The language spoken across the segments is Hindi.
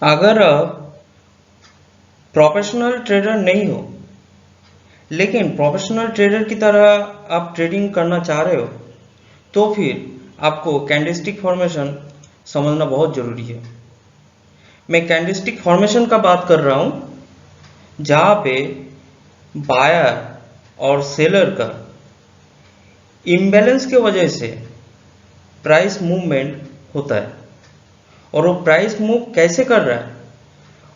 अगर आप प्रोफेशनल ट्रेडर नहीं हो लेकिन प्रोफेशनल ट्रेडर की तरह आप ट्रेडिंग करना चाह रहे हो तो फिर आपको कैंडलस्टिक फॉर्मेशन समझना बहुत ज़रूरी है। मैं कैंडलस्टिक फॉर्मेशन का बात कर रहा हूँ जहाँ पे बायर और सेलर का इम्बैलेंस की वजह से प्राइस मूवमेंट होता है और वो प्राइस मूव कैसे कर रहा है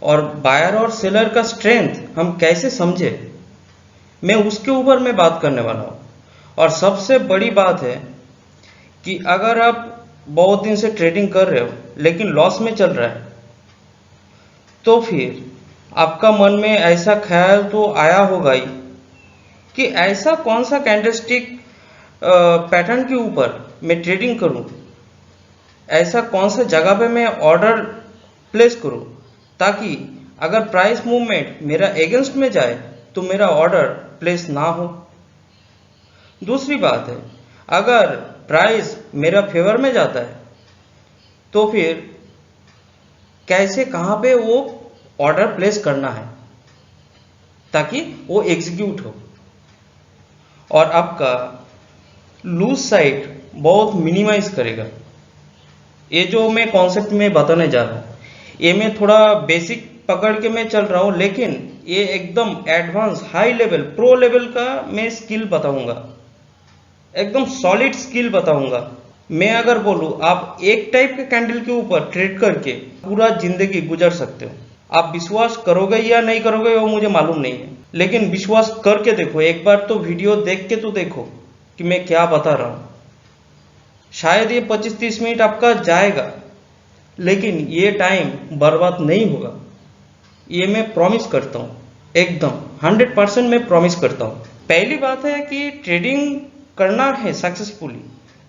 और बायर और सेलर का स्ट्रेंथ हम कैसे समझे, मैं उसके ऊपर मैं बात करने वाला हूँ। और सबसे बड़ी बात है कि अगर आप बहुत दिन से ट्रेडिंग कर रहे हो लेकिन लॉस में चल रहा है तो फिर आपका मन में ऐसा ख्याल तो आया होगा ही कि ऐसा कौन सा कैंडलस्टिक पैटर्न के ऊपर मैं ट्रेडिंग करूं, ऐसा कौन सा जगह पे मैं ऑर्डर प्लेस करूं ताकि अगर प्राइस मूवमेंट मेरा एगेंस्ट में जाए तो मेरा ऑर्डर प्लेस ना हो। दूसरी बात है, अगर प्राइस मेरा फेवर में जाता है तो फिर कैसे कहाँ पे वो ऑर्डर प्लेस करना है ताकि वो एग्जीक्यूट हो और आपका लूज साइड बहुत मिनिमाइज करेगा। ये जो मैं कॉन्सेप्ट में बताने जा रहा हूँ ये मैं थोड़ा बेसिक पकड़ के मैं चल रहा हूँ लेकिन ये एकदम advance high level pro level का मैं स्किल बताऊंगा, एकदम सॉलिड स्किल बताऊंगा। मैं अगर बोलूँ आप एक टाइप के कैंडल के ऊपर ट्रेड करके पूरा जिंदगी गुजर सकते हो। आप विश्वास करोगे या नहीं करोगे वो मुझे मालूम नहीं है लेकिन विश्वास करके देखो, एक बार तो वीडियो देख के तो देखो कि मैं क्या बता रहा हूँ। शायद ये 25-30 मिनट आपका जाएगा लेकिन ये टाइम बर्बाद नहीं होगा, ये मैं प्रॉमिस करता हूँ, एकदम 100% मैं प्रॉमिस करता हूँ। पहली बात है कि ट्रेडिंग करना है सक्सेसफुली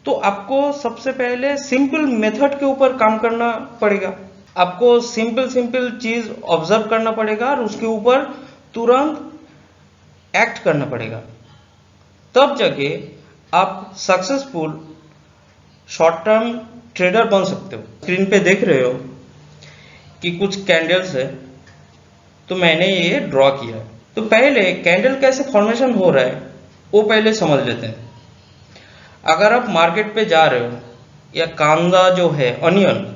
तो आपको सबसे पहले सिंपल मेथड के ऊपर काम करना पड़ेगा। आपको सिंपल चीज ऑब्जर्व करना पड़ेगा और उसके ऊपर तुरंत एक्ट करना पड़ेगा, तब जाके आप सक्सेसफुल शॉर्ट टर्म ट्रेडर बन सकते हो। स्क्रीन पे देख रहे हो कि कुछ कैंडल्स है तो मैंने ये ड्रॉ किया है। तो पहले कैंडल कैसे फॉर्मेशन हो रहा है वो पहले समझ लेते हैं। अगर आप मार्केट पे जा रहे हो या कांदा जो है अनियन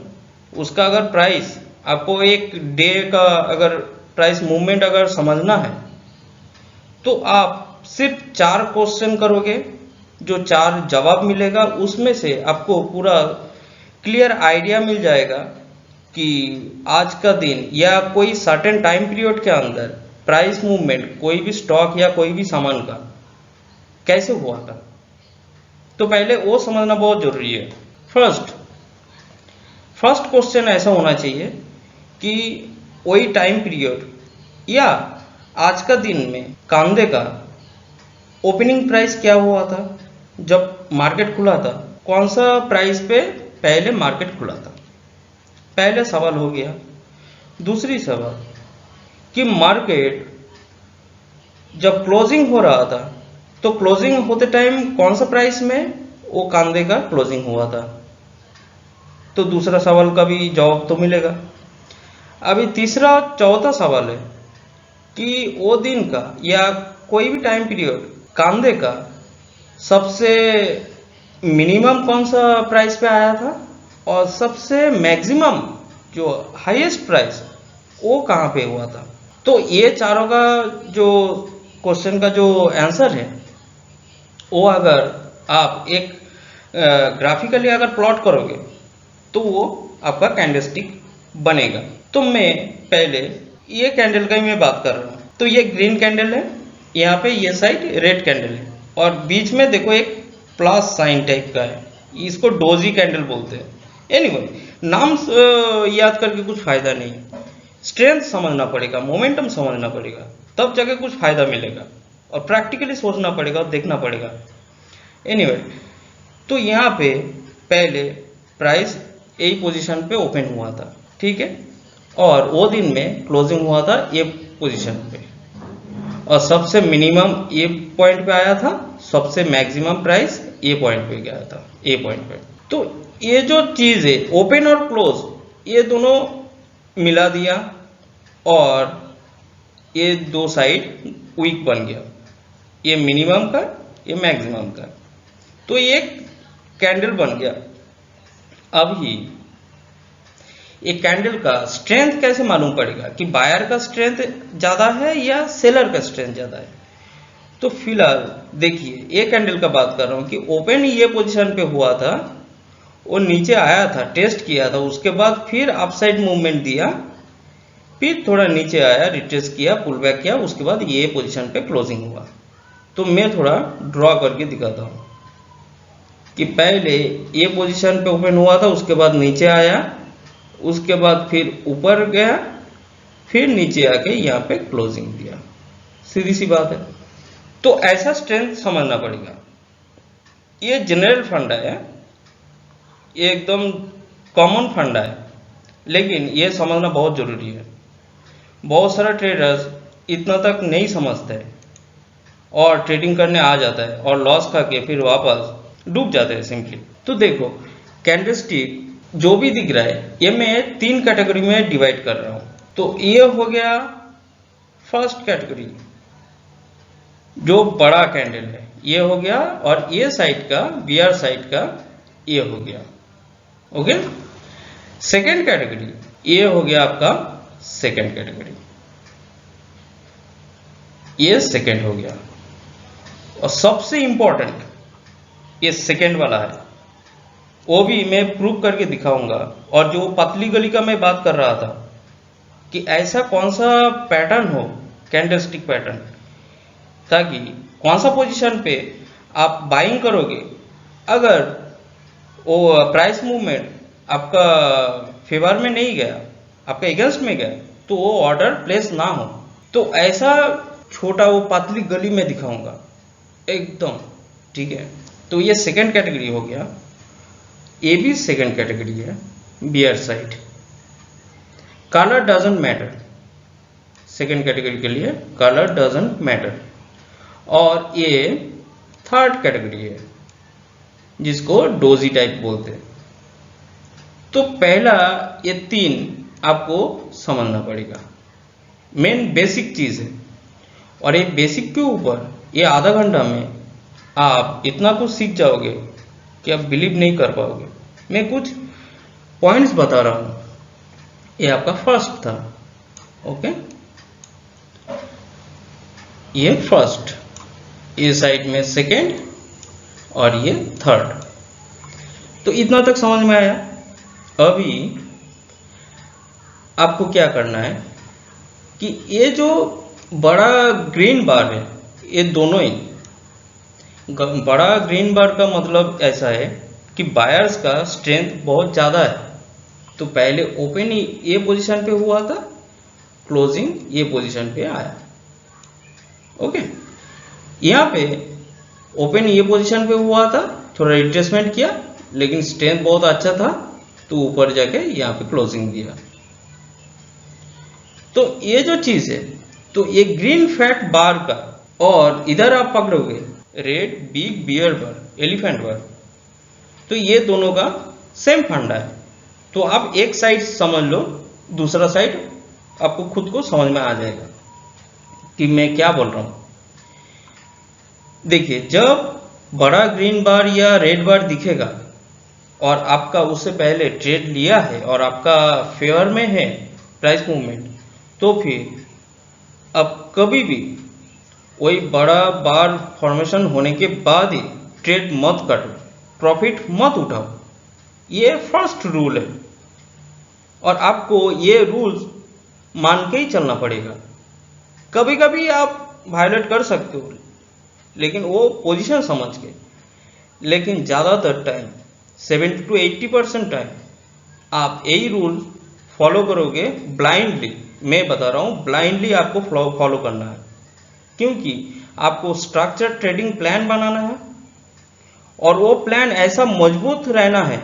उसका अगर प्राइस आपको एक डे का अगर प्राइस मूवमेंट अगर समझना है तो आप सिर्फ 4 क्वेश्चन करोगे, जो 4 जवाब मिलेगा उसमें से आपको पूरा क्लियर आइडिया मिल जाएगा कि आज का दिन या कोई सर्टेन टाइम पीरियड के अंदर प्राइस मूवमेंट कोई भी स्टॉक या कोई भी सामान का कैसे हुआ था। तो पहले वो समझना बहुत जरूरी है। फर्स्ट क्वेश्चन ऐसा होना चाहिए कि वही टाइम पीरियड या आज का दिन में कांदे का ओपनिंग प्राइस क्या हुआ था, जब मार्केट खुला था कौन सा प्राइस पे पहले मार्केट खुला था। पहले सवाल हो गया। दूसरी सवाल कि मार्केट जब क्लोजिंग हो रहा था तो क्लोजिंग होते टाइम कौन सा प्राइस में वो कांदे का क्लोजिंग हुआ था, तो दूसरा सवाल का भी जवाब तो मिलेगा। अभी तीसरा चौथा सवाल है कि वो दिन का या कोई भी टाइम पीरियड कांदे का सबसे मिनिमम कौन सा प्राइस पे आया था और सबसे मैक्सिमम जो हाईएस्ट प्राइस वो कहाँ पे हुआ था। तो ये चारों का जो क्वेश्चन का जो आंसर है वो अगर आप एक ग्राफिकली अगर प्लॉट करोगे तो वो आपका कैंडलस्टिक बनेगा। तो मैं पहले ये कैंडल का ही मैं बात कर रहा हूँ। तो ये ग्रीन कैंडल है, यहाँ पे ये साइड रेड कैंडल है और बीच में देखो एक प्लस साइन टाइप का है, इसको डोजी कैंडल बोलते हैं। एनीवे नाम याद करके कुछ फायदा नहीं है, स्ट्रेंथ समझना पड़ेगा, मोमेंटम समझना पड़ेगा, तब जाके कुछ फायदा मिलेगा और प्रैक्टिकली सोचना पड़ेगा और देखना पड़ेगा। एनीवे तो यहाँ पे पहले प्राइस यही पोजीशन पे ओपन हुआ था, ठीक है, और वो दिन में क्लोजिंग हुआ था ये पोजीशन पे और सबसे मिनिमम ये पॉइंट पे आया था, सबसे मैक्सिमम प्राइस ये पॉइंट पे गया था, ए पॉइंट पे। तो ये जो चीज़ है ओपन और क्लोज ये दोनों मिला दिया और ये दो साइड वीक बन गया, ये मिनिमम का, ये मैक्सिमम का, तो ये कैंडल बन गया। अभी एक कैंडल का स्ट्रेंथ कैसे मालूम पड़ेगा कि बायर का स्ट्रेंथ ज़्यादा है या सेलर का स्ट्रेंथ ज़्यादा है? तो फिलहाल देखिए, एक कैंडल का बात कर रहा हूँ कि ओपन ये पोजीशन पे हुआ था, वो नीचे आया था, टेस्ट किया था, उसके बाद फिर अपसाइड मूवमेंट दिया, फिर थोड़ा नीचे आया, रिट्रेस किया, पुल बैक किया, उसके बाद ये पोजीशन पे क्लोजिंग हुआ। तो मैं थोड़ा ड्रॉ करके दिखाता हूँ कि पहले ये पोजीशन पे ओपन हुआ था, उसके बाद नीचे आया, उसके बाद फिर ऊपर गया, फिर नीचे आके यहाँ पे क्लोजिंग दिया। सीधी सी बात है। तो ऐसा स्ट्रेंथ समझना पड़ेगा। ये जनरल फंडा है, ये एकदम कॉमन फंडा है, लेकिन ये समझना बहुत जरूरी है। बहुत सारा ट्रेडर्स इतना तक नहीं समझते और ट्रेडिंग करने आ जाता है और लॉस खा के फिर वापस डूब जाते हैं सिंपली। तो देखो, कैंडलस्टिक जो भी दिख रहा है, ये मैं 3 कैटेगरी में डिवाइड कर रहा हूँ। तो ये हो गया फर्स्ट कैटेगरी, जो बड़ा कैंडल है, ये हो गया, और ये साइड का, बियर साइड का, ये हो गया। ओके। सेकेंड कैटेगरी, ये हो गया आपका सेकेंड कैटेगरी, ये सेकेंड हो गया। और सबसे इंपॉर्टेंट ये सेकेंड वाला है, वो भी मैं प्रूव करके दिखाऊंगा। और जो पतली गली का मैं बात कर रहा था कि ऐसा कौन सा पैटर्न हो, कैंडलस्टिक पैटर्न, ताकि कौन सा पोजीशन पे आप बाइंग करोगे, अगर वो प्राइस मूवमेंट आपका फेवर में नहीं गया, आपका अगेंस्ट में गया, तो वो ऑर्डर प्लेस ना हो। तो ऐसा छोटा वो पतली गली में दिखाऊंगा एकदम, ठीक है। तो ये सेकंड कैटेगरी हो गया, ये भी सेकंड कैटेगरी है, bear side. Colour doesn't matter, second category के लिए कलर डजंट मैटर। और ये थर्ड कैटेगरी है, जिसको डोजी टाइप बोलते हैं। तो पहला ये 3 आपको समझना पड़ेगा, मेन बेसिक चीज है। और ये बेसिक के ऊपर ये आधा घंटा में आप इतना कुछ सीख जाओगे कि आप बिलीव नहीं कर पाओगे। मैं कुछ पॉइंट्स बता रहा हूं। ये आपका फर्स्ट था, ओके, ये फर्स्ट, ये साइड में सेकेंड, और ये थर्ड। तो इतना तक समझ में आया। अभी आपको क्या करना है कि ये जो बड़ा ग्रीन बार है, ये दोनों ही, बड़ा ग्रीन बार का मतलब ऐसा है कि बायर्स का स्ट्रेंथ बहुत ज़्यादा है। तो पहले ओपन ये पोजीशन पे हुआ था, क्लोजिंग ये पोजीशन पे आया, ओके। यहाँ पे ओपन ये पोजीशन पे हुआ था, थोड़ा रिट्रेसमेंट किया, लेकिन स्ट्रेंथ बहुत अच्छा था, तो ऊपर जाके यहाँ पे क्लोजिंग दिया। तो ये जो चीज है, तो ये ग्रीन फैट बार का, और इधर आप पकड़ोगे red big bear bar, elephant bar, तो ये दोनों का सेम फंडा है। तो आप एक साइड समझ लो, दूसरा साइड आपको खुद को समझ में आ जाएगा कि मैं क्या बोल रहा हूं। देखिए, जब बड़ा ग्रीन बार या रेड बार दिखेगा और आपका उससे पहले ट्रेड लिया है और आपका फेवर में है प्राइस मूवमेंट, तो फिर अब कभी भी वही बड़ा बार फॉर्मेशन होने के बाद ही ट्रेड मत करो, प्रॉफिट मत उठाओ। ये फर्स्ट रूल है, और आपको ये रूल्स मान के ही चलना पड़ेगा। कभी कभी आप वायलेट कर सकते हो, लेकिन वो पोजीशन समझ के। लेकिन ज़्यादातर टाइम 70 to 80% टाइम आप यही रूल फॉलो करोगे ब्लाइंडली। मैं बता रहा हूँ, ब्लाइंडली आपको फॉलो करना है, क्योंकि आपको स्ट्रक्चर ट्रेडिंग प्लान बनाना है, और वो प्लान ऐसा मजबूत रहना है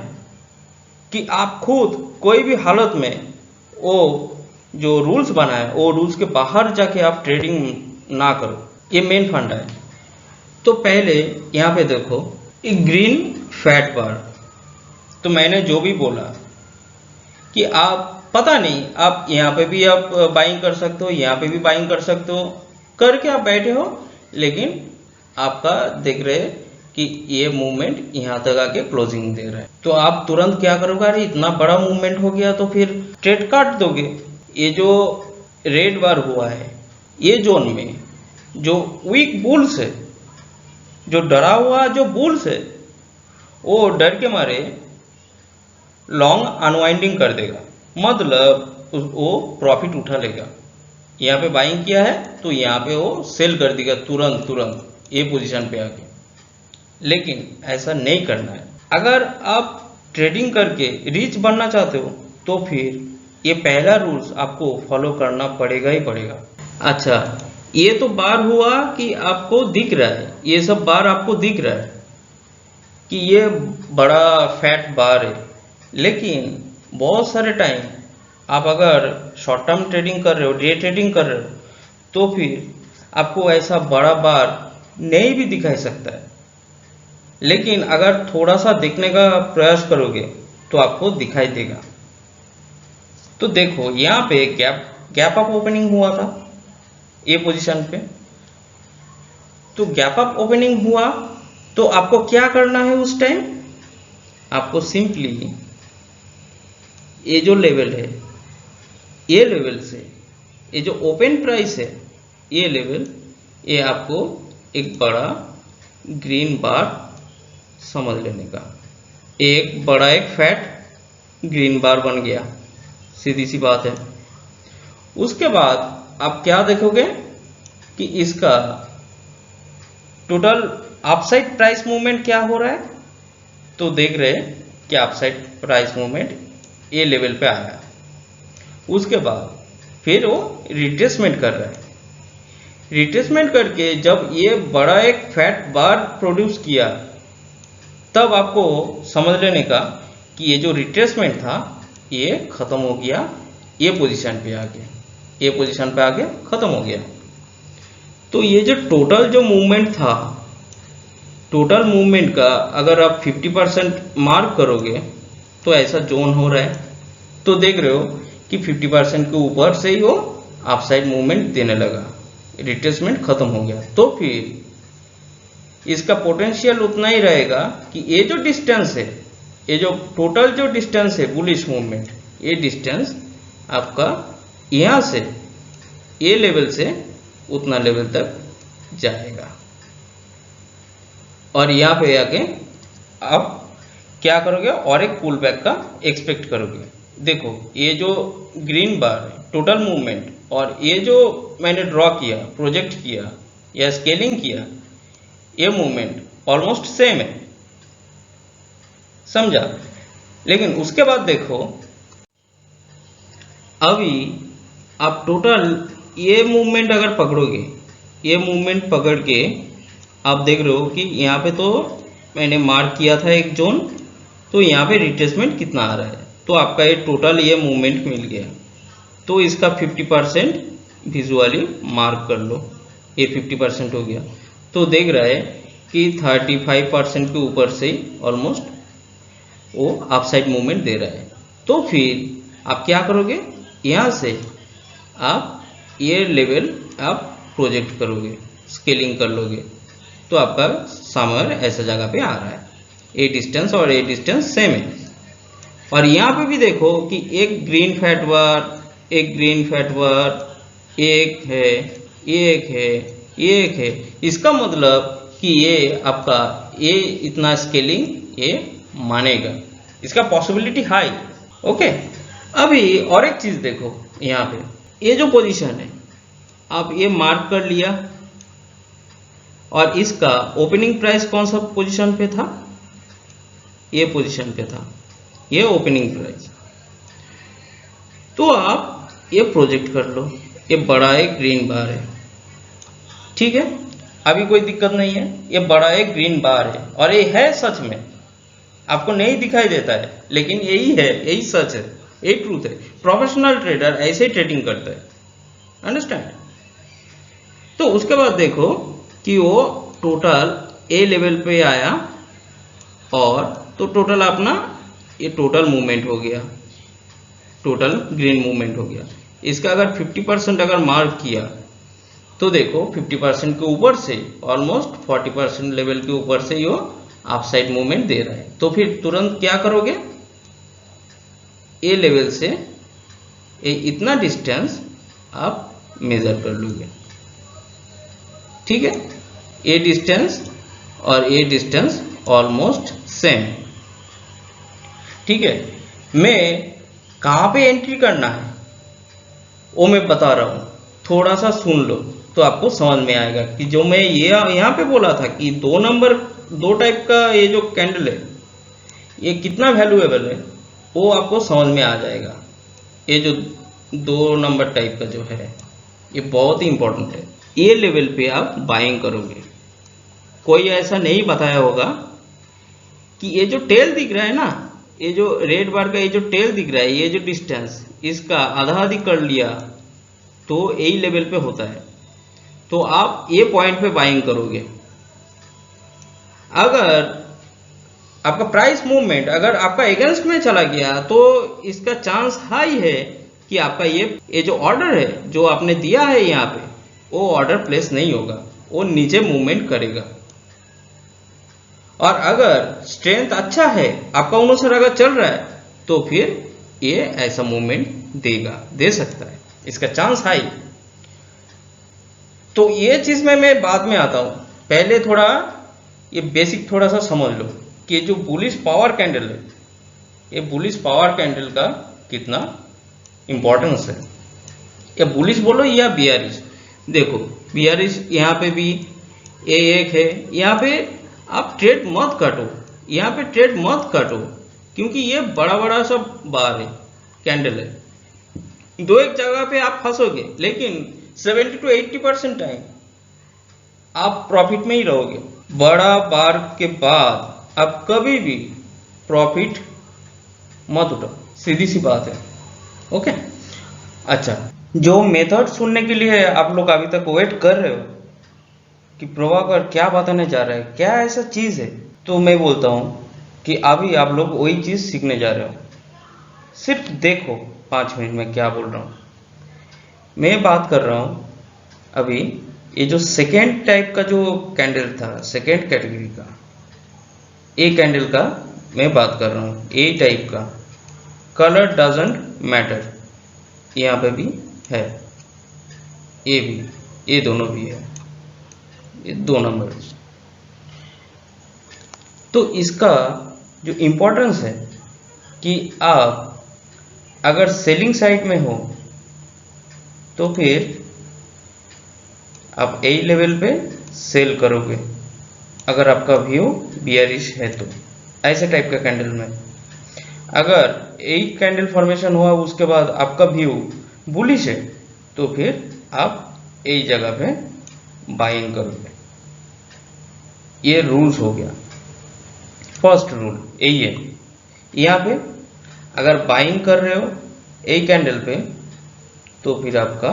कि आप खुद कोई भी हालत में वो जो रूल्स बनाए वो रूल्स के बाहर जाके आप ट्रेडिंग ना करो। ये मेन फंडा है। तो पहले यहाँ पे देखो, एक ग्रीन फैट बार, तो मैंने जो भी बोला कि आप पता नहीं, आप यहाँ पे भी आप बाइंग कर सकते हो, यहाँ पे भी बाइंग कर सकते हो, करके आप बैठे हो, लेकिन आपका देख रहे कि ये मूवमेंट यहाँ तक आके क्लोजिंग दे रहा है। तो आप तुरंत क्या करोगे, अरे इतना बड़ा मूवमेंट हो गया तो फिर ट्रेड काट दोगे। ये जो रेड बार हुआ है, ये जोन में जो वीक बुल्स है, जो डरा हुआ जो बुल्स है, वो डर के मारे लॉन्ग अनवाइंडिंग कर देगा, मतलब वो प्रॉफिट उठा लेगा। यहाँ पे बाइंग किया है तो यहाँ पे वो सेल कर देगा तुरंत तुरंत ये पोजीशन पे आके। लेकिन ऐसा नहीं करना है। अगर आप ट्रेडिंग करके रिच बनना चाहते हो तो फिर ये पहला रूल्स आपको फॉलो करना पड़ेगा ही पड़ेगा। अच्छा, ये तो बार हुआ कि आपको दिख रहा है, ये सब बार आपको दिख रहा है कि ये बड़ा फैट बार है, लेकिन बहुत सारे टाइम आप अगर शॉर्ट टर्म ट्रेडिंग कर रहे हो, डे ट्रेडिंग कर रहे हो, तो फिर आपको ऐसा बड़ा बार नहीं भी दिखाई सकता है, लेकिन अगर थोड़ा सा देखने का प्रयास करोगे तो आपको दिखाई देगा। तो देखो यहाँ पे गैप अप ओपनिंग हुआ था ये पोजीशन पे। तो गैप अप ओपनिंग हुआ तो आपको क्या करना है उस टाइम, आपको सिंपली ये जो लेवल है, ये लेवल से ये जो ओपन प्राइस है, ये लेवल, ये आपको एक बड़ा ग्रीन बार समझ लेने का। एक बड़ा एक फैट ग्रीन बार बन गया, सीधी सी बात है। उसके बाद आप क्या देखोगे कि इसका टोटल अपसाइड प्राइस मूवमेंट क्या हो रहा है। तो देख रहे हैं कि अपसाइड प्राइस मूवमेंट ये लेवल पे आया। उसके बाद फिर वो रिट्रेसमेंट कर रहा है। रिट्रेसमेंट करके जब ये बड़ा एक फैट बार प्रोड्यूस किया, तब आपको समझ लेने का कि ये जो रिट्रेसमेंट था ये खत्म हो गया, ये पोजीशन पे आके, ये पोजीशन पे आके खत्म हो गया। तो ये जो टोटल जो मूवमेंट था, टोटल मूवमेंट का अगर आप 50% मार्क करोगे तो ऐसा जोन हो रहा है। तो देख रहे हो कि 50% के ऊपर से ही वो अपसाइड मूवमेंट देने लगा, रिट्रेसमेंट खत्म हो गया। तो फिर इसका पोटेंशियल उतना ही रहेगा कि ये जो डिस्टेंस है, ये जो टोटल जो डिस्टेंस है बुलिश मूवमेंट, ये डिस्टेंस आपका यहाँ से ये लेवल से उतना लेवल तक जाएगा। और यहाँ पे आके आप क्या करोगे, और एक पुल बैक का एक्सपेक्ट करोगे। देखो ये जो ग्रीन बार है टोटल मूवमेंट, और ये जो मैंने ड्रॉ किया, प्रोजेक्ट किया या स्केलिंग किया, ये मूवमेंट ऑलमोस्ट सेम है, समझा। लेकिन उसके बाद देखो अभी आप टोटल ये मूवमेंट अगर पकड़ोगे, ये मूवमेंट पकड़ के आप देख रहे हो कि यहाँ पे तो मैंने मार्क किया था एक जोन, तो यहाँ पे रिट्रेसमेंट कितना आ रहा है। तो आपका ये टोटल ये मूवमेंट मिल गया। तो इसका 50% विजुअली मार्क कर लो, ये 50% हो गया। तो देख रहा है कि 35% के ऊपर से ऑलमोस्ट वो अपसाइड मूवमेंट दे रहा है। तो फिर आप क्या करोगे, यहाँ से आप ये लेवल आप प्रोजेक्ट करोगे, स्केलिंग कर लोगे, तो आपका समर ऐसा जगह पे आ रहा है। ये डिस्टेंस और ये डिस्टेंस सेम है। और यहाँ पे भी देखो कि एक ग्रीन फैट बार, एक ग्रीन फैट बार, एक है, एक है, एक है। इसका मतलब कि ये आपका ये इतना स्केलिंग ये मानेगा, इसका पॉसिबिलिटी हाई। ओके, अभी और एक चीज देखो, यहाँ पे ये जो पोजीशन है आप ये मार्क कर लिया, और इसका ओपनिंग प्राइस कौन सा पोजीशन पे था, ये पोजीशन पे था, ये ओपनिंग प्राइस। तो आप ये प्रोजेक्ट कर लो, ये बड़ा एक ग्रीन बार है, ठीक है, अभी कोई दिक्कत नहीं है। ये बड़ा एक ग्रीन बार है और ये है सच में, आपको नहीं दिखाई देता है, लेकिन यही है, यही सच है, यही ट्रूथ है। प्रोफेशनल ट्रेडर ऐसे ही ट्रेडिंग करता है, अंडरस्टैंड। तो उसके बाद देखो कि वो टोटल ए लेवल पे आया, और तो टोटल अपना ये टोटल मूवमेंट हो गया, टोटल ग्रीन मूवमेंट हो गया। इसका अगर 50% अगर मार्क किया तो देखो 50% के ऊपर से ऑलमोस्ट 40% लेवल के ऊपर से यो अपसाइड मूवमेंट दे रहा है। तो फिर तुरंत क्या करोगे, ए लेवल से इतना डिस्टेंस आप मेजर कर लोगे। ठीक है, ए डिस्टेंस और ए डिस्टेंस ऑलमोस्ट सेम। ठीक है, मैं कहाँ पे एंट्री करना है वो मैं बता रहा हूँ, थोड़ा सा सुन लो तो आपको समझ में आएगा कि जो मैं ये यहाँ पे बोला था कि दो टाइप का ये जो कैंडल है ये कितना वैल्यूएबल है वो आपको समझ में आ जाएगा। ये जो 2 नंबर टाइप का जो है ये बहुत ही इंपॉर्टेंट है। ये लेवल पे आप बाइंग करोगे। कोई ऐसा नहीं बताया होगा कि ये जो टेल दिख रहा है ना, ये जो रेड बार का ये जो टेल दिख रहा है, ये जो डिस्टेंस इसका आधा आधी कर लिया तो यही लेवल पे होता है, तो आप ये पॉइंट पे बाइंग करोगे। अगर आपका प्राइस मूवमेंट अगर आपका अगेंस्ट में चला गया तो इसका चांस हाई है कि आपका ये जो ऑर्डर है जो आपने दिया है यहाँ पे वो ऑर्डर प्लेस नहीं होगा, वो नीचे मूवमेंट करेगा। और अगर स्ट्रेंथ अच्छा है आपका अनुसार अगर चल रहा है तो फिर ये ऐसा मूवमेंट दे सकता है, इसका चांस हाई। तो ये चीज में मैं बाद में आता हूं, पहले थोड़ा ये बेसिक थोड़ा सा समझ लो कि जो बुलिश पावर कैंडल है ये बुलिश पावर कैंडल का कितना इंपॉर्टेंस है। या बुलिश बोलो या बियरिश, देखो बियरिश यहाँ पे भी एक है, यहाँ पे आप ट्रेड मत काटो, यहाँ पे ट्रेड मत काटो क्योंकि ये बड़ा बड़ा सब बार है कैंडल है, दो एक जगह पे आप फंसोगे लेकिन 70 to 80% टाइम आप प्रॉफिट में ही रहोगे। बड़ा बार के बाद आप कभी भी प्रॉफिट मत उठाओ, सीधी सी बात है। ओके, अच्छा, जो मेथड सुनने के लिए आप लोग अभी तक वेट कर रहे हो कि प्रभाकर क्या बताने जा रहा है, क्या ऐसा चीज है, तो मैं बोलता हूँ कि अभी आप लोग वही चीज सीखने जा रहे हो। सिर्फ देखो 5 मिनट में क्या बोल रहा हूँ। मैं बात कर रहा हूँ अभी ये जो सेकेंड टाइप का जो कैंडल था, सेकेंड कैटेगरी का ए कैंडल का मैं बात कर रहा हूँ। ए टाइप का कलर डजंट मैटर, यहाँ पे भी है, ए भी, ये दोनों भी है, ये 2 नंबर। तो इसका जो इम्पोर्टेंस है कि आप अगर सेलिंग साइड में हो तो फिर आप ए लेवल पे सेल करोगे अगर आपका व्यू बियरिश है तो। ऐसे टाइप का कैंडल में अगर एक कैंडल फॉर्मेशन हुआ उसके बाद आपका व्यू बुलिश है तो फिर आप एक जगह पे बाइंग करोगे। ये रूल्स हो गया, फर्स्ट रूल यही है। यहाँ पे अगर बाइंग कर रहे हो एक कैंडल पे तो फिर आपका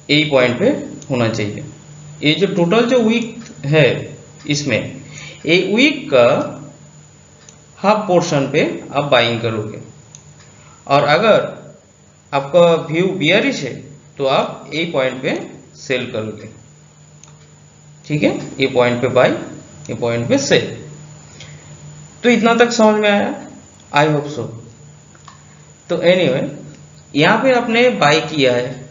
यही पॉइंट पे होना चाहिए। ये जो टोटल जो वीक है इसमें ये वीक का हाफ पोर्शन पे आप बाइंग करोगे और अगर आपका व्यू बियरिश है तो आप ए पॉइंट पे सेल करोगे। ठीक है, ये पॉइंट पे बाई, ये पॉइंट पे सेल। तो इतना तक समझ में आया, आई होप सो। तो एनीवे यहाँ पे आपने बाई किया है,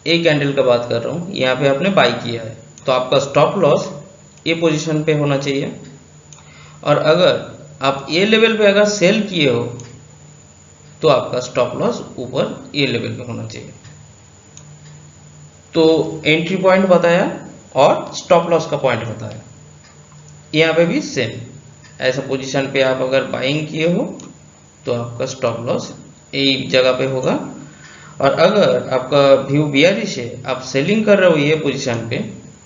एक कैंडल का बात कर रहा हूँ, यहाँ पे आपने बाई किया है तो आपका स्टॉप लॉस ए पोजीशन पे होना चाहिए। और अगर आप ए लेवल पे अगर सेल किए हो तो आपका स्टॉप लॉस ऊपर ए लेवल पे होना चाहिए। तो एंट्री पॉइंट बताया और स्टॉप लॉस का पॉइंट बताया। यहाँ पे भी सेम ऐसा पोजीशन पे आप अगर बाइंग किए हो तो आपका स्टॉप लॉस एक जगह पे होगा और अगर आपका व्यू बियरिश है, आप सेलिंग कर रहे हो ये पोजीशन पे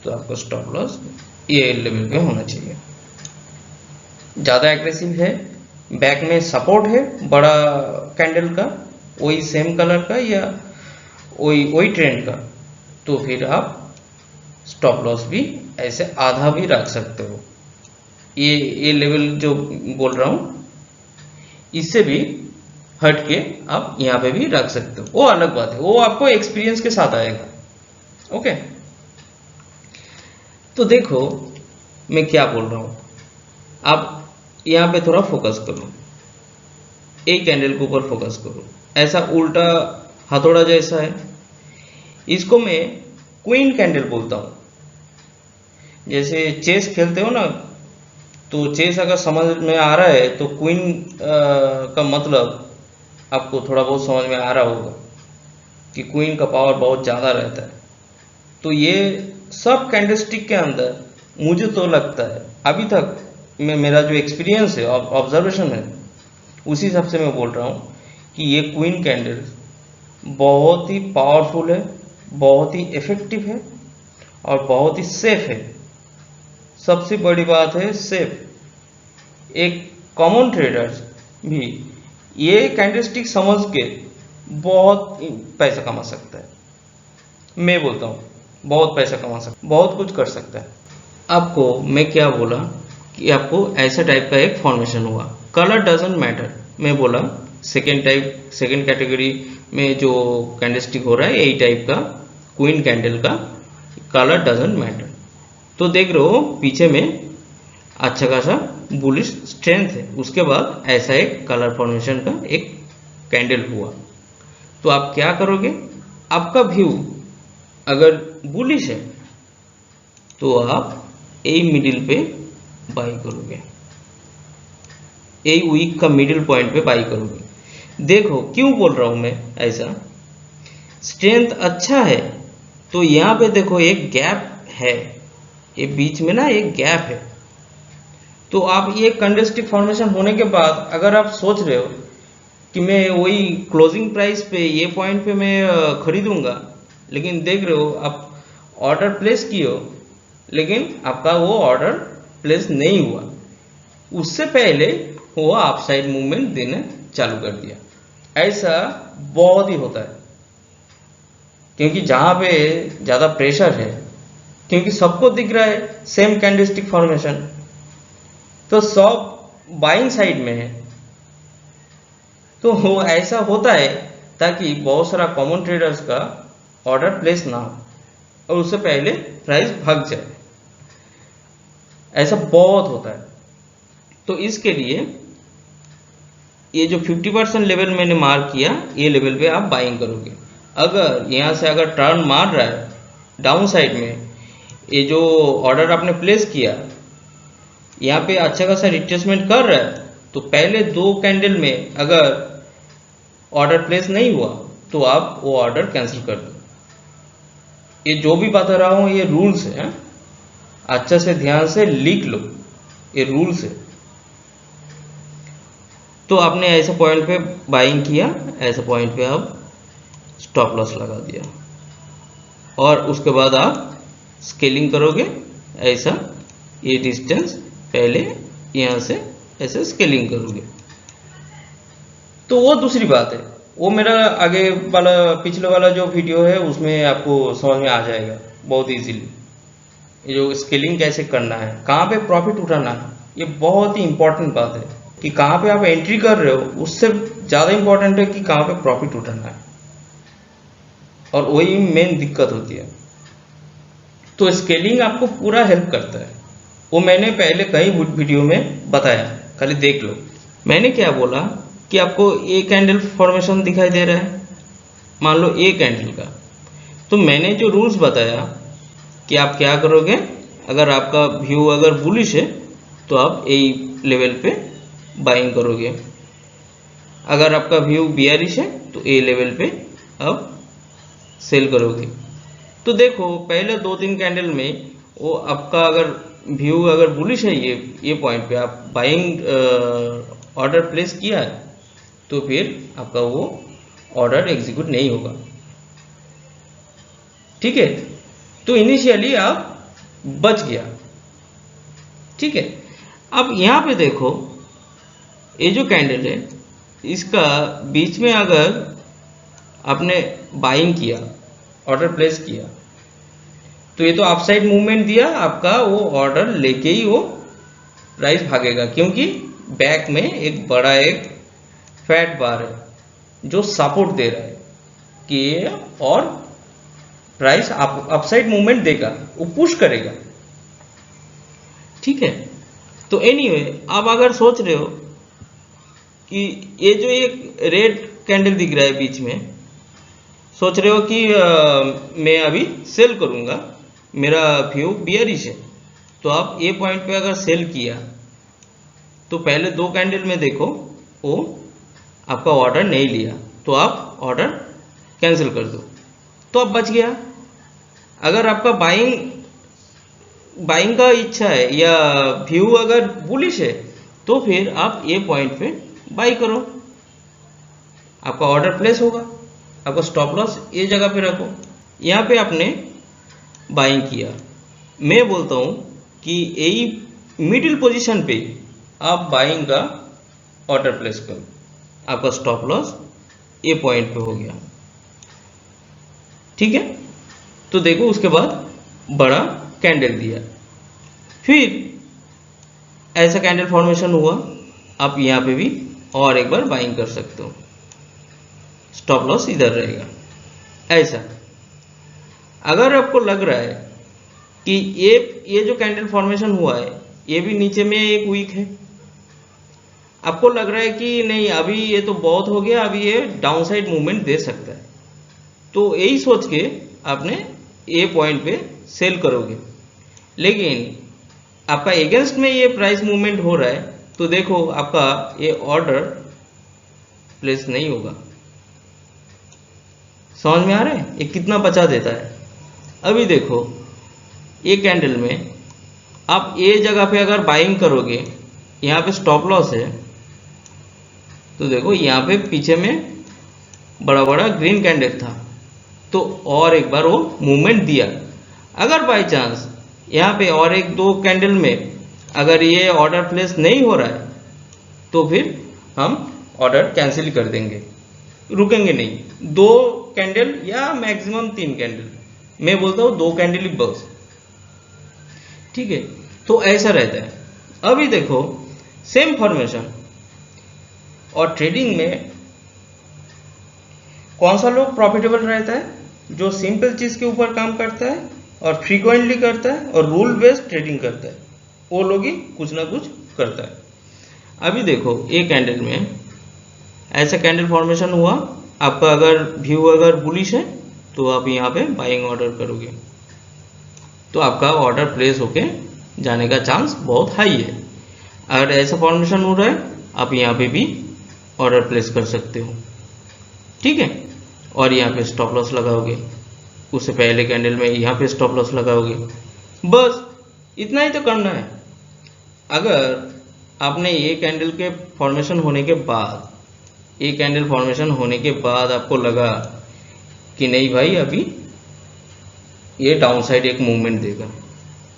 तो आपका स्टॉप लॉस ये लेवल पे होना चाहिए। ज़्यादा एग्रेसिव है, बैक में सपोर्ट है बड़ा कैंडल का वही सेम कलर का या वही ट्रेंड का, तो फिर आप स्टॉप लॉस भी ऐसे आधा भी रख सकते हो। ये लेवल जो बोल रहा हूँ इससे भी हट के आप यहाँ पे भी रख सकते हो, वो अलग बात है, वो आपको एक्सपीरियंस के साथ आएगा। ओके, तो देखो मैं क्या बोल रहा हूँ, आप यहाँ पे थोड़ा फोकस करो, एक कैंडल के ऊपर फोकस करो, ऐसा उल्टा हथौड़ा जैसा है, इसको मैं क्वीन कैंडल बोलता हूँ। जैसे चेस खेलते हो ना, तो चेस अगर समझ में आ रहा है तो क्वीन का मतलब आपको थोड़ा बहुत समझ में आ रहा होगा कि क्वीन का पावर बहुत ज़्यादा रहता है। तो ये सब कैंडलस्टिक के अंदर मुझे तो लगता है, अभी तक में मेरा जो एक्सपीरियंस है, ऑब्जर्वेशन है, उसी हिसाब से मैं बोल रहा हूँ कि ये क्वीन कैंडल बहुत ही पावरफुल है, बहुत ही इफेक्टिव है और बहुत ही सेफ है। सबसे बड़ी बात है सेफ। एक कॉमन ट्रेडर्स भी ये कैंडलस्टिक समझ के बहुत पैसा कमा सकता है। मैं बोलता हूँ बहुत पैसा कमा सकता है, बहुत कुछ कर सकता है। आपको मैं क्या बोला कि आपको ऐसा टाइप का एक फॉर्मेशन हुआ, कलर डजंट मैटर। मैं बोला सेकेंड कैटेगरी में जो कैंडलस्टिक हो रहा है यही टाइप का क्वीन कैंडल का, कलर डजंट मैटर। तो देख रहे हो पीछे में अच्छा खासा बुलिश स्ट्रेंथ है, उसके बाद ऐसा एक कलर फॉर्मेशन का एक कैंडल हुआ। तो आप क्या करोगे, आपका व्यू अगर बुलिश है तो आप ए मिडिल पे बाई करोगे, ए वीक का मिडिल पॉइंट पे बाई करोगे। देखो क्यों बोल रहा हूं मैं ऐसा, स्ट्रेंथ अच्छा है तो यहाँ पे देखो एक गैप है, ये बीच में ना एक गैप है। तो आप ये कैंडलस्टिक फॉर्मेशन होने के बाद अगर आप सोच रहे हो कि मैं वही क्लोजिंग प्राइस पे ये पॉइंट पे मैं खरीदूंगा, लेकिन देख रहे हो आप ऑर्डर प्लेस किए हो लेकिन आपका वो ऑर्डर प्लेस नहीं हुआ, उससे पहले वो अपसाइड मूवमेंट देने चालू कर दिया। ऐसा बहुत ही होता है, क्योंकि जहां पे ज्यादा प्रेशर है, क्योंकि सबको दिख रहा है सेम कैंडलस्टिक फॉर्मेशन, तो सब बाइंग साइड में है, तो वो ऐसा होता है ताकि बहुत सारा कॉमन ट्रेडर्स का ऑर्डर प्लेस ना हो और उससे पहले प्राइस भाग जाए। ऐसा बहुत होता है। तो इसके लिए ये जो 50% लेवल मैंने मार्क किया, ये लेवल पे आप बाइंग करोगे। अगर यहाँ से अगर टर्न मार रहा है डाउन साइड में, ये जो ऑर्डर आपने प्लेस किया यहाँ पे अच्छा खासा रिट्रेसमेंट कर रहा है, तो पहले दो कैंडल में अगर ऑर्डर प्लेस नहीं हुआ तो आप वो ऑर्डर कैंसिल कर दो। ये जो भी बता रहा हूं ये रूल्स है, अच्छा से ध्यान से लिख लो, ये रूल्स है। तो आपने ऐसे पॉइंट पे बाइंग किया, ऐसे पॉइंट पे आप स्टॉप लॉस लगा दिया और उसके बाद आप स्केलिंग करोगे। ऐसा ये डिस्टेंस पहले यहां से ऐसे स्केलिंग करोगे। तो वो दूसरी बात है, वो मेरा आगे वाला पिछले वाला जो वीडियो है उसमें आपको समझ में आ जाएगा बहुत इजीली। ये जो स्केलिंग कैसे करना है, कहाँ पे प्रॉफिट उठाना है, ये बहुत ही इंपॉर्टेंट बात है कि कहाँ पे आप एंट्री कर रहे हो, उससे ज़्यादा इंपॉर्टेंट है कि कहाँ पे प्रॉफिट उठाना है, और वही मेन दिक्कत होती है। तो स्केलिंग आपको पूरा हेल्प करता है, वो मैंने पहले कई वीडियो में बताया, खाली देख लो। मैंने क्या बोला कि आपको ए कैंडल फॉर्मेशन दिखाई दे रहा है, मान लो ए कैंडल का, तो मैंने जो रूल्स बताया कि आप क्या करोगे, अगर आपका व्यू अगर बुलिश है तो आप ए लेवल पे बाइंग करोगे, अगर आपका व्यू बियरिश है तो ए लेवल पे आप सेल करोगे। तो देखो पहले 2-3 कैंडल में वो आपका अगर व्यू अगर बुलिश है, ये पॉइंट पे आप बाइंग ऑर्डर प्लेस किया है, तो फिर आपका वो ऑर्डर एग्जीक्यूट नहीं होगा। ठीक है, तो इनिशियली आप बच गया। ठीक है, अब यहां पे देखो ये जो कैंडल है इसका बीच में अगर आपने बाइंग किया, ऑर्डर प्लेस किया, तो ये तो अपसाइड मूवमेंट दिया, आपका वो ऑर्डर लेके ही वो प्राइस भागेगा, क्योंकि बैक में एक बड़ा एक फैट बार है, जो सपोर्ट दे रहा है कि ये और प्राइस अपसाइड मूवमेंट देगा, वो पुश करेगा। ठीक है, तो एनीवे आप अगर सोच रहे हो कि ये जो एक रेड कैंडल दिख रहा है बीच में, सोच रहे हो कि मैं अभी सेल करूंगा, मेरा व्यू बियरिश है, तो आप ए पॉइंट पे अगर सेल किया तो पहले 2 कैंडल में देखो वो आपका ऑर्डर नहीं लिया, तो आप ऑर्डर कैंसिल कर दो, तो आप बच गया। अगर आपका बाइंग का इच्छा है या व्यू अगर बुलिश है तो फिर आप ए पॉइंट पे बाई करो, आपका ऑर्डर प्लेस होगा, आपका स्टॉप लॉस ये जगह पे रखो। यहाँ पे आपने बाइंग किया, मैं बोलता हूँ कि यही मिडिल पोजीशन पे आप बाइंग का ऑर्डर प्लेस करो, आपका स्टॉप लॉस ए पॉइंट पे हो गया। ठीक है, तो देखो उसके बाद बड़ा कैंडल दिया, फिर ऐसा कैंडल फॉर्मेशन हुआ, आप यहाँ पे भी और एक बार बाइंग कर सकते हो, स्टॉप लॉस इधर रहेगा। ऐसा अगर आपको लग रहा है कि ये जो कैंडल फॉर्मेशन हुआ है ये भी नीचे में एक वीक है, आपको लग रहा है कि नहीं अभी ये तो बहुत हो गया, अभी ये डाउनसाइड मूवमेंट दे सकता है, तो यही सोच के आपने ए पॉइंट पे सेल करोगे। लेकिन आपका एगेंस्ट में ये प्राइस मूवमेंट हो रहा है, तो देखो आपका ये ऑर्डर प्लेस नहीं होगा। समझ में आ रहा है ये कितना बचा देता है। अभी देखो ये कैंडल में आप ये जगह पे अगर बाइंग करोगे, यहाँ पे स्टॉप लॉस है, तो देखो यहाँ पे पीछे में बड़ा बड़ा ग्रीन कैंडल था, तो और एक बार वो मूवमेंट दिया। अगर बाय चांस यहाँ पे और 1-2 कैंडल में अगर ये ऑर्डर प्लेस नहीं हो रहा है, तो फिर हम ऑर्डर कैंसिल कर देंगे, रुकेंगे नहीं। 2 कैंडल या मैक्सिमम 3 कैंडल, मैं बोलता हूँ 2 कैंडल ही बस। ठीक है, तो ऐसा रहता है। अभी देखो सेम फॉर्मेशन, और ट्रेडिंग में कौन सा लोग प्रॉफिटेबल रहता है? जो सिंपल चीज के ऊपर काम करता है और फ्रीक्वेंटली करता है और रूल बेस्ड ट्रेडिंग करता है, वो लोग ही कुछ ना कुछ करता है। अभी देखो एक कैंडल में ऐसा कैंडल फॉर्मेशन हुआ, आपका अगर व्यू अगर बुलिश है तो आप यहाँ पे बाइंग ऑर्डर करोगे, तो आपका ऑर्डर प्लेस होके जाने का चांस बहुत हाई है। अगर ऐसा फॉर्मेशन हो रहा है, आप यहाँ पे भी ऑर्डर प्लेस कर सकते हो। ठीक है, और यहाँ पे स्टॉप लॉस लगाओगे, उससे पहले कैंडल में यहाँ पे स्टॉप लॉस लगाओगे, बस इतना ही तो करना है। अगर आपने ये कैंडल के फॉर्मेशन होने के बाद, ये कैंडल फॉर्मेशन होने के बाद आपको लगा कि नहीं भाई अभी ये डाउन साइड एक मूवमेंट देगा,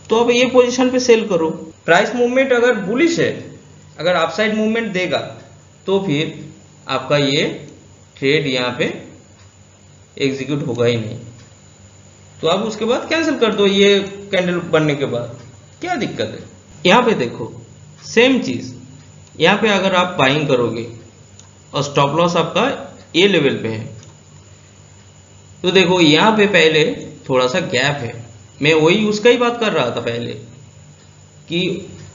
तो अब ये पोजीशन पे सेल करो। प्राइस मूवमेंट अगर बुलिश है, अगर अपसाइड मूवमेंट देगा, तो फिर आपका ये ट्रेड यहाँ पे एग्जीक्यूट होगा ही नहीं, तो आप उसके बाद कैंसिल कर दो। ये कैंडल बनने के बाद क्या दिक्कत है? यहाँ पे देखो सेम चीज, यहाँ पे अगर आप बाइंग करोगे और स्टॉप लॉस आपका ए लेवल पे है, तो देखो यहाँ पे पहले थोड़ा सा गैप है। मैं वही उसका ही बात कर रहा था पहले कि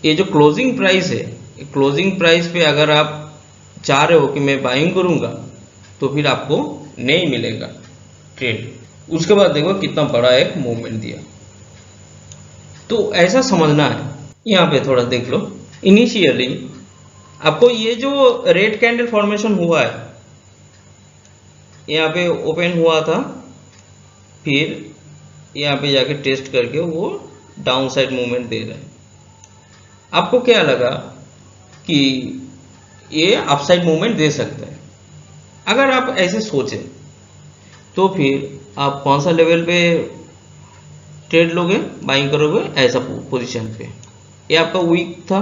ये जो क्लोजिंग प्राइस है, क्लोजिंग प्राइस पे अगर आप चाह रहे हो कि मैं बाइंग करूंगा, तो फिर आपको नहीं मिलेगा ट्रेड। उसके बाद देखो कितना बड़ा एक मूवमेंट दिया, तो ऐसा समझना है। यहाँ पे थोड़ा देख लो, इनिशियली आपको ये जो रेड कैंडल फॉर्मेशन हुआ है, यहाँ पे ओपन हुआ था, फिर यहाँ पे जाके टेस्ट करके वो डाउन साइड मूवमेंट दे रहा है। आपको क्या लगा कि ये अपसाइड मूवमेंट दे सकता है? अगर आप ऐसे सोचें तो फिर आप कौन सा लेवल पे ट्रेड लोगे, बाइंग करोगे? ऐसा पोजीशन पे, ये आपका वीक था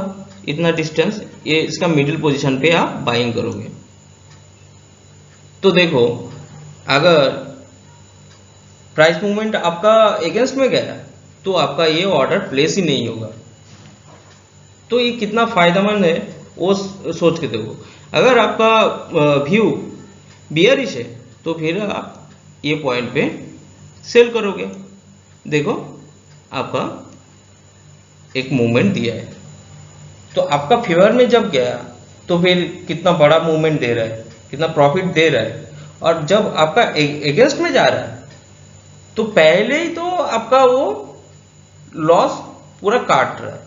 इतना डिस्टेंस, ये इसका मिडिल पोजीशन पे आप बाइंग करोगे। तो देखो अगर प्राइस मूवमेंट आपका अगेंस्ट में गया, तो आपका ये ऑर्डर प्लेस ही नहीं होगा। तो ये कितना फायदेमंद है वो सोच के देखो। अगर आपका व्यू बियरिश है तो फिर आप ये पॉइंट पे सेल करोगे। देखो आपका एक मूवमेंट दिया है, तो आपका फेवर में जब गया तो फिर कितना बड़ा मूवमेंट दे रहा है, कितना प्रॉफिट दे रहा है। और जब आपका अगेंस्ट में जा रहा है तो पहले ही तो आपका वो लॉस पूरा काट रहा है,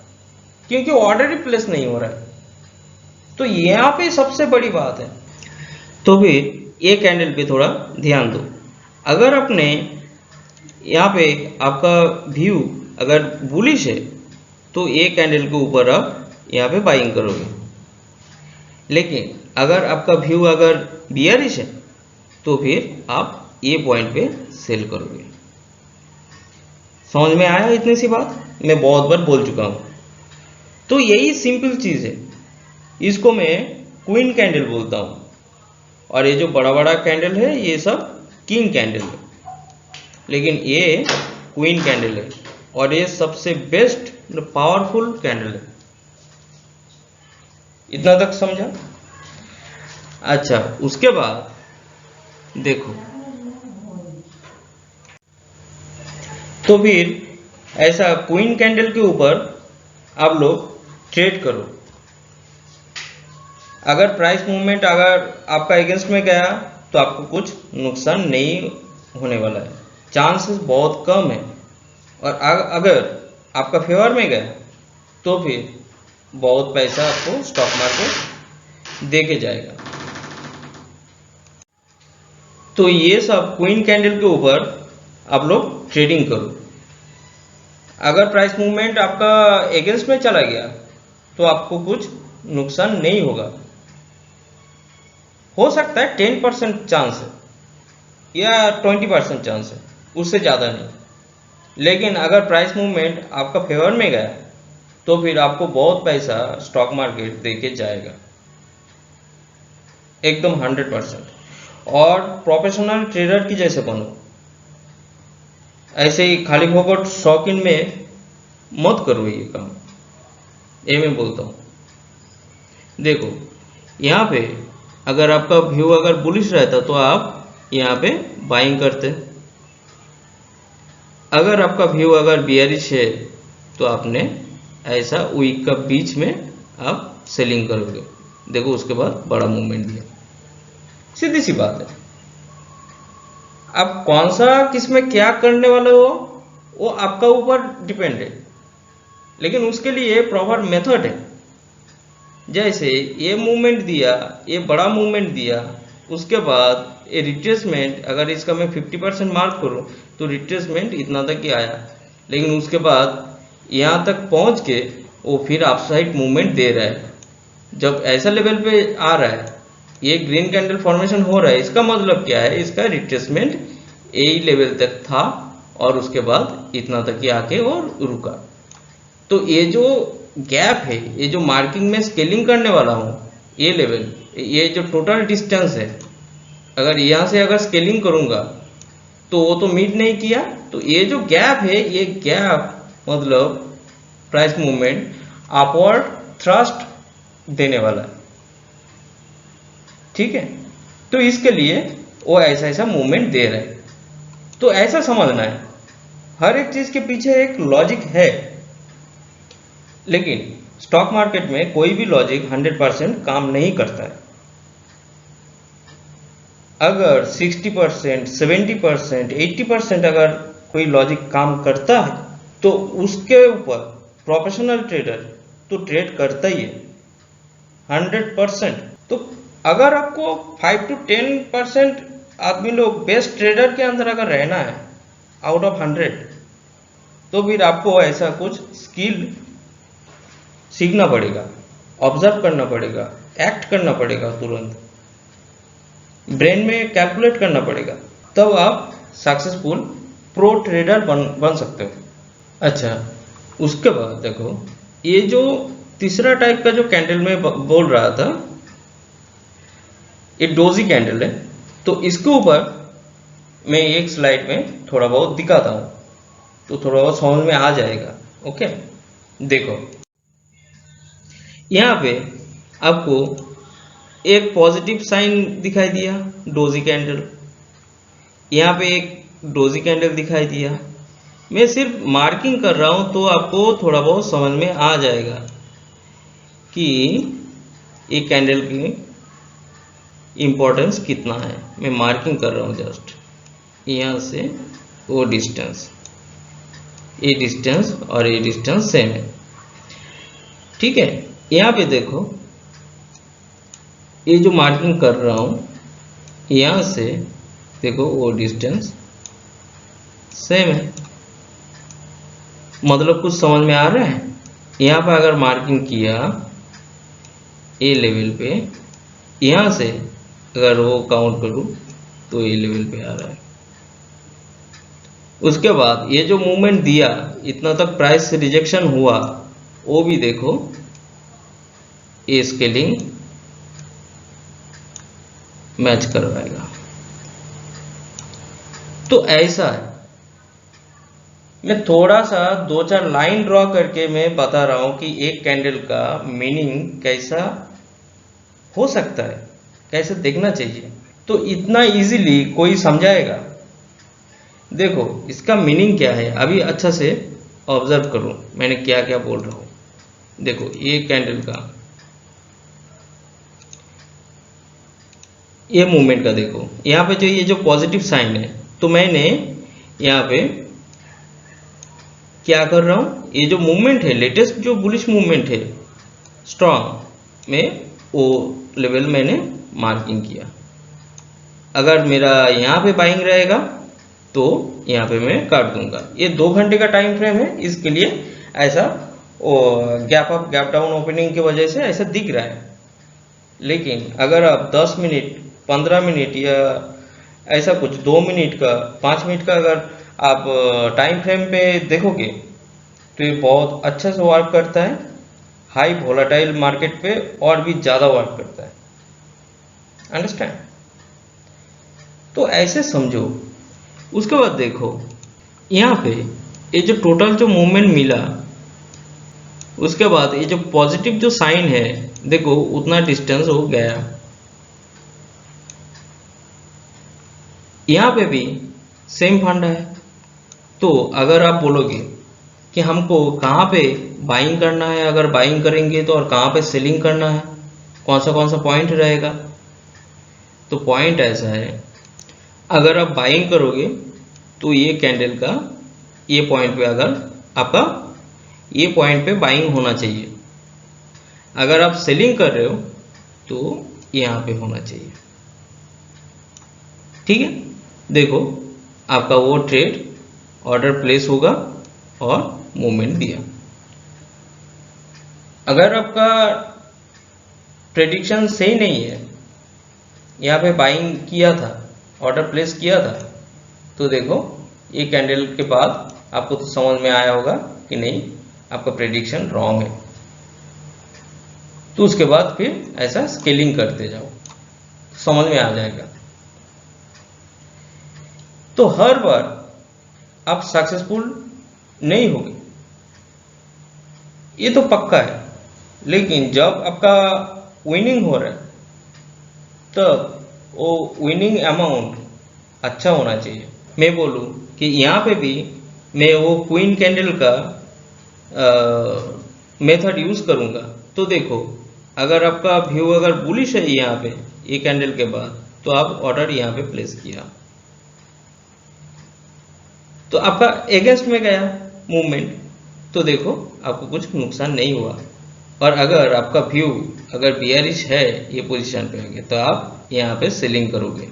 क्योंकि ऑर्डर ही प्लेस नहीं हो रहा है। तो यहाँ पे सबसे बड़ी बात है। तो फिर ये कैंडल पे थोड़ा ध्यान दो। अगर आपने यहाँ पे आपका व्यू अगर बुलिश है तो ये कैंडल के ऊपर आप यहाँ पे बाइंग करोगे, लेकिन अगर आपका व्यू अगर बियरिश है तो फिर आप ये पॉइंट पे सेल करोगे। समझ में आया इतनी सी बात? मैं बहुत बार बोल चुका हूँ। तो यही सिंपल चीज़ है, इसको मैं क्वीन कैंडल बोलता हूँ, और ये जो बड़ा बड़ा कैंडल है ये सब किंग कैंडल है, लेकिन ये क्वीन कैंडल है और ये सबसे बेस्ट पावरफुल कैंडल है। इतना तक समझा? अच्छा, उसके बाद देखो, तो फिर ऐसा क्वीन कैंडल के ऊपर आप लोग ट्रेड करो। अगर प्राइस मूवमेंट अगर आपका अगेंस्ट में गया तो आपको कुछ नुकसान नहीं होने वाला है, चांसेस बहुत कम है। और अगर आपका फेवर में गया तो फिर बहुत पैसा आपको स्टॉक मार्केट दे के जाएगा। तो ये सब क्वीन कैंडल के ऊपर आप लोग ट्रेडिंग करो। अगर प्राइस मूवमेंट आपका अगेंस्ट में चला गया तो आपको कुछ नुकसान नहीं होगा। हो सकता है 10% चांस है या 20% चांस है, उससे ज़्यादा नहीं। लेकिन अगर प्राइस मूवमेंट आपका फेवर में गया तो फिर आपको बहुत पैसा स्टॉक मार्केट दे के जाएगा, एकदम 100%। और प्रोफेशनल ट्रेडर की जैसे बनो, ऐसे ही खाली फोकट शौकीन में मत करो ये काम, ये मैं बोलता हूँ। देखो यहाँ पे अगर आपका व्यू अगर बुलिश रहता तो आप यहाँ पे बाइंग करते, अगर आपका व्यू अगर बियरिश है तो आपने ऐसा वीक का बीच में आप सेलिंग करोगे। देखो उसके बाद बड़ा मूवमेंट दिया, सीधी सी बात है। अब कौन सा किस में क्या करने वाले हो वो आपका ऊपर डिपेंड है, लेकिन उसके लिए प्रॉपर मेथड है। जैसे ये मूवमेंट दिया, ये बड़ा मूवमेंट दिया, उसके बाद ये रिट्रेसमेंट, अगर इसका मैं 50% मार्क करूं तो रिट्रेसमेंट इतना तक ही आया, लेकिन उसके बाद यहाँ तक पहुँच के वो फिर अपसाइड मूवमेंट दे रहा है। जब ऐसा लेवल पे आ रहा है, ये ग्रीन कैंडल फॉर्मेशन हो रहा है, इसका मतलब क्या है? इसका रिट्रेसमेंट यही लेवल तक था और उसके बाद इतना तक ही आके और रुका। तो ये जो गैप है, ये जो मार्किंग में स्केलिंग करने वाला हूँ, ये लेवल, ये जो टोटल डिस्टेंस है, अगर यहाँ से अगर स्केलिंग करूँगा तो वो तो मीट नहीं किया। तो ये जो गैप है, ये गैप मतलब प्राइस मूवमेंट अपवर्ड थ्रस्ट देने वाला है, ठीक है? तो इसके लिए वो ऐसा ऐसा मूवमेंट दे रहा है। तो ऐसा समझना है, हर एक चीज के पीछे एक लॉजिक है, लेकिन स्टॉक मार्केट में कोई भी लॉजिक 100% काम नहीं करता है। अगर 60%, 70%, 80% अगर कोई लॉजिक काम करता है तो उसके ऊपर प्रोफेशनल ट्रेडर तो ट्रेड करता ही है 100%। तो अगर आपको 5 to 10% आदमी लोग बेस्ट ट्रेडर के अंदर अगर रहना है आउट ऑफ 100, तो फिर आपको ऐसा कुछ स्किल सीखना पड़ेगा, ऑब्जर्व करना पड़ेगा, एक्ट करना पड़ेगा, तुरंत ब्रेन में कैलकुलेट करना पड़ेगा, तब आप सक्सेसफुल प्रो ट्रेडर बन सकते हो। अच्छा, उसके बाद देखो, ये जो तीसरा टाइप का जो कैंडल में बोल रहा था, ये डोजी कैंडल है। तो इसके ऊपर मैं एक स्लाइड में थोड़ा बहुत दिखाता हूँ, तो थोड़ा बहुत समझ में आ जाएगा। ओके, देखो यहाँ पे आपको एक पॉजिटिव साइन दिखाई दिया, डोजी कैंडल, यहाँ पे एक डोजी कैंडल दिखाई दिया। मैं सिर्फ मार्किंग कर रहा हूँ तो आपको थोड़ा बहुत समझ में आ जाएगा कि एक कैंडल की इम्पोर्टेंस कितना है। मैं मार्किंग कर रहा हूँ जस्ट यहाँ से वो डिस्टेंस, ये डिस्टेंस और ये डिस्टेंस सेम है, ठीक है। यहाँ पे देखो, ये जो मार्किंग कर रहा हूँ यहाँ से देखो वो डिस्टेंस सेम है, मतलब कुछ समझ में आ रहा है। यहाँ पे अगर मार्किंग किया ए लेवल पे, यहाँ से अगर वो काउंट करूँ तो ए लेवल पे आ रहा है। उसके बाद ये जो मूवमेंट दिया, इतना तक प्राइस रिजेक्शन हुआ, वो भी देखो ये स्केलिंग मैच करवाएगा। तो ऐसा है, मैं थोड़ा सा 2-4 लाइन ड्रॉ करके मैं बता रहा हूं कि एक कैंडल का मीनिंग कैसा हो सकता है, कैसे देखना चाहिए। तो इतना इजीली कोई समझाएगा। देखो इसका मीनिंग क्या है, अभी अच्छा से ऑब्जर्व करो मैंने क्या क्या बोल रहा हूं। देखो ये कैंडल का ये मूवमेंट का देखो, यहाँ पे जो ये जो पॉजिटिव साइन है, तो मैंने यहाँ पे क्या कर रहा हूँ, ये जो मूवमेंट है, लेटेस्ट जो बुलिश मूवमेंट है स्ट्रॉन्ग में, वो लेवल मैंने मार्किंग किया। अगर मेरा यहाँ पे बाइंग रहेगा तो यहाँ पे मैं काट दूंगा। ये 2 घंटे का टाइम फ्रेम है, इसके लिए ऐसा gap up gap down opening की वजह से ऐसा दिख रहा है। लेकिन अगर आप 10 मिनट 15 मिनट या ऐसा कुछ 2 मिनट का 5 मिनट का अगर आप टाइम फ्रेम पे देखोगे तो ये बहुत अच्छा से वर्क करता है। हाई वोलेटाइल मार्केट पे और भी ज़्यादा वर्क करता है, अंडरस्टैंड। तो ऐसे समझो। उसके बाद देखो यहाँ पे ये जो टोटल जो मूवमेंट मिला, उसके बाद ये जो पॉजिटिव जो साइन है, देखो उतना डिस्टेंस हो गया। यहाँ पे भी सेम फंडा है। तो अगर आप बोलोगे कि हमको कहाँ पे बाइंग करना है, अगर बाइंग करेंगे तो, और कहाँ पे सेलिंग करना है, कौन सा पॉइंट रहेगा, तो पॉइंट ऐसा है, अगर आप बाइंग करोगे तो ये कैंडल का ये पॉइंट पे, अगर आपका ये पॉइंट पे बाइंग होना चाहिए। अगर आप सेलिंग कर रहे हो तो यहाँ पे होना चाहिए, ठीक है। देखो आपका वो ट्रेड ऑर्डर प्लेस होगा और मूवमेंट दिया। अगर आपका प्रेडिक्शन सही नहीं है, यहाँ पे बाइंग किया था, ऑर्डर प्लेस किया था, तो देखो ये कैंडल के बाद आपको तो समझ में आया होगा कि नहीं, आपका प्रेडिक्शन रॉन्ग है। तो उसके बाद फिर ऐसा स्केलिंग करते जाओ, समझ में आ जाएगा। तो हर बार आप सक्सेसफुल नहीं होगे, ये तो पक्का है। लेकिन जब आपका विनिंग हो रहा है तब वो विनिंग अमाउंट अच्छा होना चाहिए। मैं बोलूँ कि यहाँ पे भी मैं वो क्वीन कैंडल का मेथड यूज करूँगा। तो देखो अगर आपका व्यू अगर बुलिश है यहाँ पे ये कैंडल के बाद, तो आप ऑर्डर यहाँ पे प्लेस किया तो आपका अगेंस्ट में गया मूवमेंट, तो देखो आपको कुछ नुकसान नहीं हुआ। और अगर आपका व्यू अगर बियरिश है ये पोजीशन पे आगे, तो आप यहाँ पे सेलिंग करोगे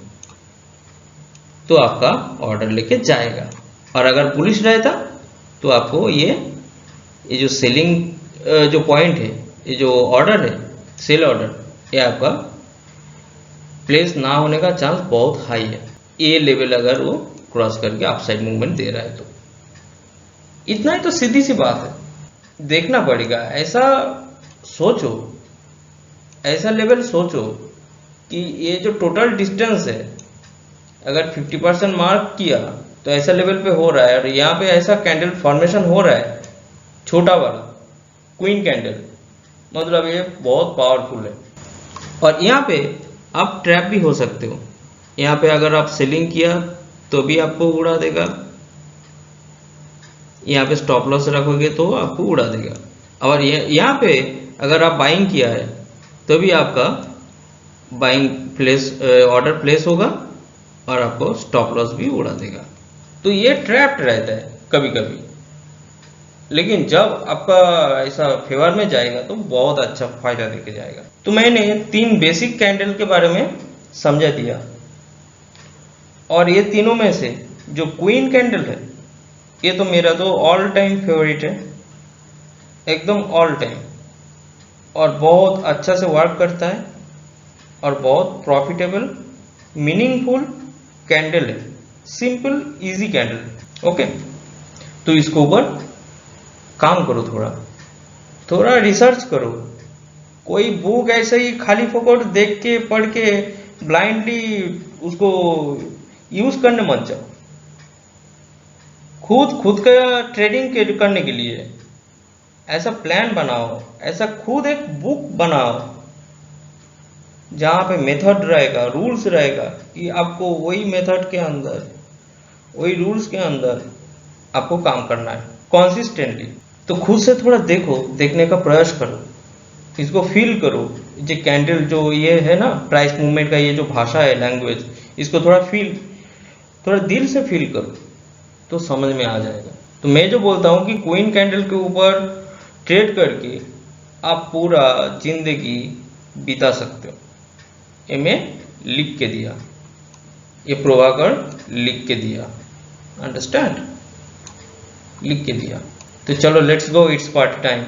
तो आपका ऑर्डर लेके जाएगा। और अगर बुलिश रहता तो आपको ये जो सेलिंग जो पॉइंट है, ये जो ऑर्डर है सेल ऑर्डर, ये आपका प्लेस ना होने का चांस बहुत हाई है। ये लेवल अगर वो क्रॉस करके अपसाइड मूवमेंट दे रहा है तो इतना ही तो सीधी सी बात है। देखना पड़ेगा, ऐसा सोचो, ऐसा लेवल सोचो कि ये जो टोटल डिस्टेंस है अगर 50% मार्क किया तो ऐसा लेवल पे हो रहा है, और यहाँ पे ऐसा कैंडल फॉर्मेशन हो रहा है छोटा वाला क्वीन कैंडल, मतलब ये बहुत पावरफुल है। और यहाँ पे आप ट्रैप भी हो सकते हो। यहाँ पे अगर आप सेलिंग किया तो भी आपको उड़ा देगा, यहाँ पे स्टॉप लॉस रखोगे तो आपको उड़ा देगा। और यहाँ पे अगर आप बाइंग किया है तो भी आपका बाइंग प्लेस ऑर्डर प्लेस होगा और आपको स्टॉप लॉस भी उड़ा देगा। तो ये ट्रैप्ड रहता है कभी कभी, लेकिन जब आपका ऐसा फेवर में जाएगा तो बहुत अच्छा फायदा देके जाएगा। तो मैंने 3 बेसिक कैंडल के बारे में समझा दिया, और ये तीनों में से जो क्वीन कैंडल है ये तो मेरा तो ऑल टाइम फेवरेट है, एकदम ऑल टाइम, और बहुत अच्छा से वर्क करता है और बहुत प्रॉफिटेबल मीनिंगफुल कैंडल है, सिंपल इजी कैंडल। ओके, तो इसके ऊपर काम करो, थोड़ा रिसर्च करो। कोई बुक ऐसे ही खाली फोकट देख के पढ़ के ब्लाइंडली उसको यूज करने मत जाओ। खुद का ट्रेडिंग करने के लिए ऐसा प्लान बनाओ, ऐसा खुद एक बुक बनाओ जहाँ पे मेथड रहेगा, रूल्स रहेगा कि आपको वही मेथड के अंदर, वही रूल्स के अंदर आपको काम करना है कॉन्सिस्टेंटली। तो खुद से थोड़ा देखने का प्रयास करो, इसको फील करो। जो कैंडल जो ये है ना, प्राइस मूवमेंट का ये जो भाषा है, लैंग्वेज, इसको थोड़ा दिल से फील करो तो समझ में आ जाएगा। तो मैं जो बोलता हूँ कि क्वीन कैंडल के ऊपर ट्रेड करके आप पूरा जिंदगी बिता सकते हो। ये मैं लिख के दिया, ये प्रभाकर लिख के दिया, अंडरस्टैंड, लिख के दिया। तो चलो let's go, it's party time.